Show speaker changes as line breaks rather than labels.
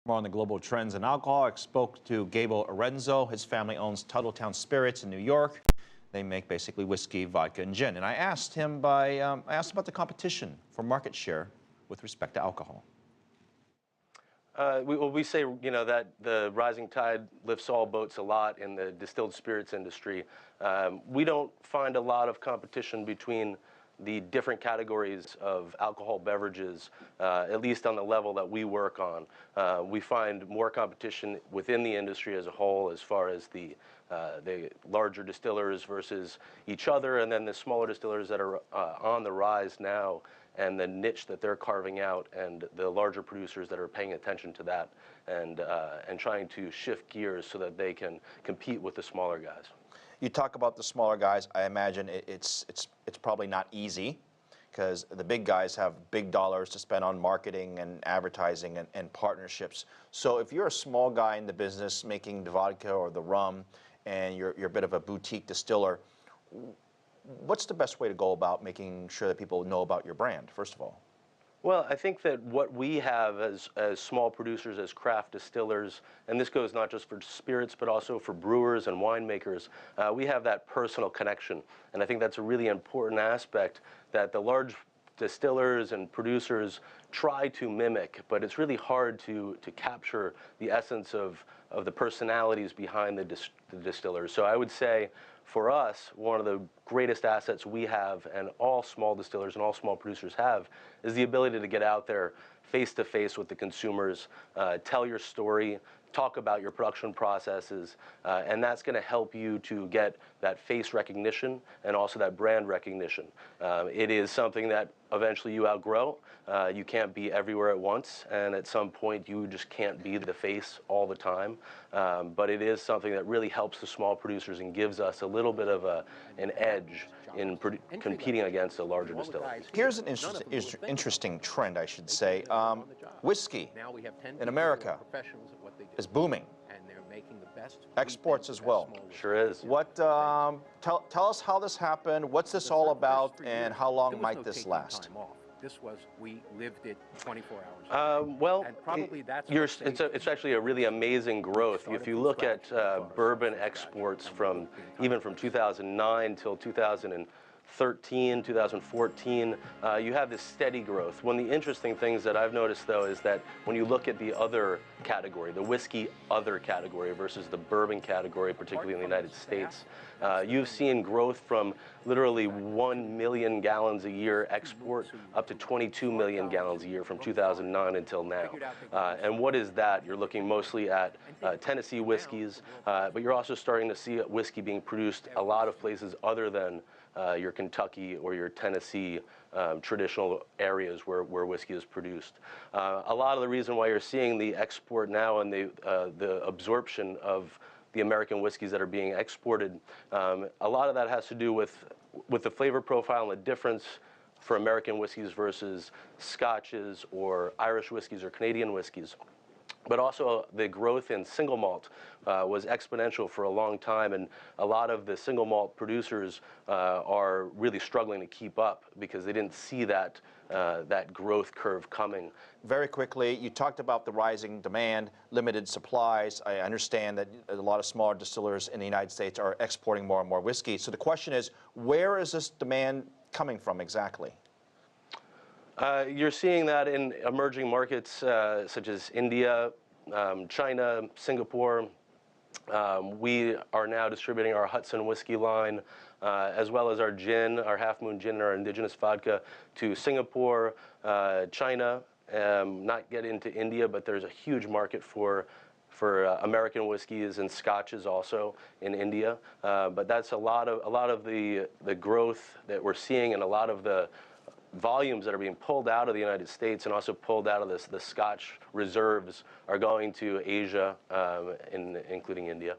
More on the global trends in alcohol. I spoke to Gable Erenzo. His family owns Tuthilltown Spirits in New York. They make basically whiskey, vodka, and gin. And I asked him about the competition for market share with respect to alcohol.
We say, that the rising tide lifts all boats a lot in the distilled spirits industry. We don't find a lot of competition between the different categories of alcohol beverages, at least on the level that we work on. We find more competition within the industry as a whole, as far as the larger distillers versus each other, and then the smaller distillers that are on the rise now, and the niche that they're carving out, and the larger producers that are paying attention to that, and trying to shift gears so that they can compete with the smaller guys.
You talk about the smaller guys. I imagine it's probably not easy, because the big guys have big dollars to spend on marketing and advertising and partnerships. So if you're a small guy in the business making the vodka or the rum, and you're a bit of a boutique distiller, what's the best way to go about making sure that people know about your brand, first of all?
Well, I think that what we have as small producers, as craft distillers, and this goes not just for spirits, but also for brewers and winemakers, we have that personal connection. And I think that's a really important aspect that the large distillers and producers try to mimic, but it's really hard to capture the essence of the personalities behind the distillers. So I would say, for us, one of the greatest assets we have, and all small distillers and all small producers have, is the ability to get out there face to face with the consumers, tell your story, talk about your production processes, and that's going to help you to get that face recognition and also that brand recognition. It is something that eventually you outgrow. You can't be everywhere at once, and at some point you just can't be the face all the time. But it is something that really helps the small producers and gives us a little bit of an edge in competing against the larger distillers.
Here's an interesting trend, I should say. Whiskey in America is booming. Exports as well.
Sure is.
Tell us how this happened, what's this all about, and how long might this last?
We lived it 24 hours.
Well,
and probably that's
it's actually a really amazing growth. If you look at bourbon exports even from 2009 till 2013, 2014, you have this steady growth. One of the interesting things that I've noticed, though, is that when you look at the other category, the whiskey other category versus the bourbon category, particularly in the United States, you've seen growth from literally 1 million gallons a year export up to 22 million gallons a year from 2009 until now. And what is that? You're looking mostly at Tennessee whiskeys, but you're also starting to see whiskey being produced a lot of places other than your Kentucky or your Tennessee traditional areas where whiskey is produced. A lot of the reason why you're seeing the export now and the absorption of the American whiskeys that are being exported, a lot of that has to do with the flavor profile and the difference for American whiskeys versus Scotches or Irish whiskeys or Canadian whiskeys. But also the growth in single malt was exponential for a long time, and a lot of the single malt producers are really struggling to keep up because they didn't see that growth curve coming.
Very quickly, you talked about the rising demand, limited supplies. I understand that a lot of smaller distillers in the United States are exporting more and more whiskey. So the question is, where is this demand coming from exactly?
You're seeing that in emerging markets such as India, China, Singapore. We are now distributing our Hudson whiskey line, as well as our gin, our Half Moon gin, and our indigenous vodka to Singapore, China. Not get into India, but there's a huge market for American whiskeys and scotches also in India. But that's a lot of the growth that we're seeing, and a lot of the volumes that are being pulled out of the United States and also pulled out of the Scotch reserves are going to Asia, including India.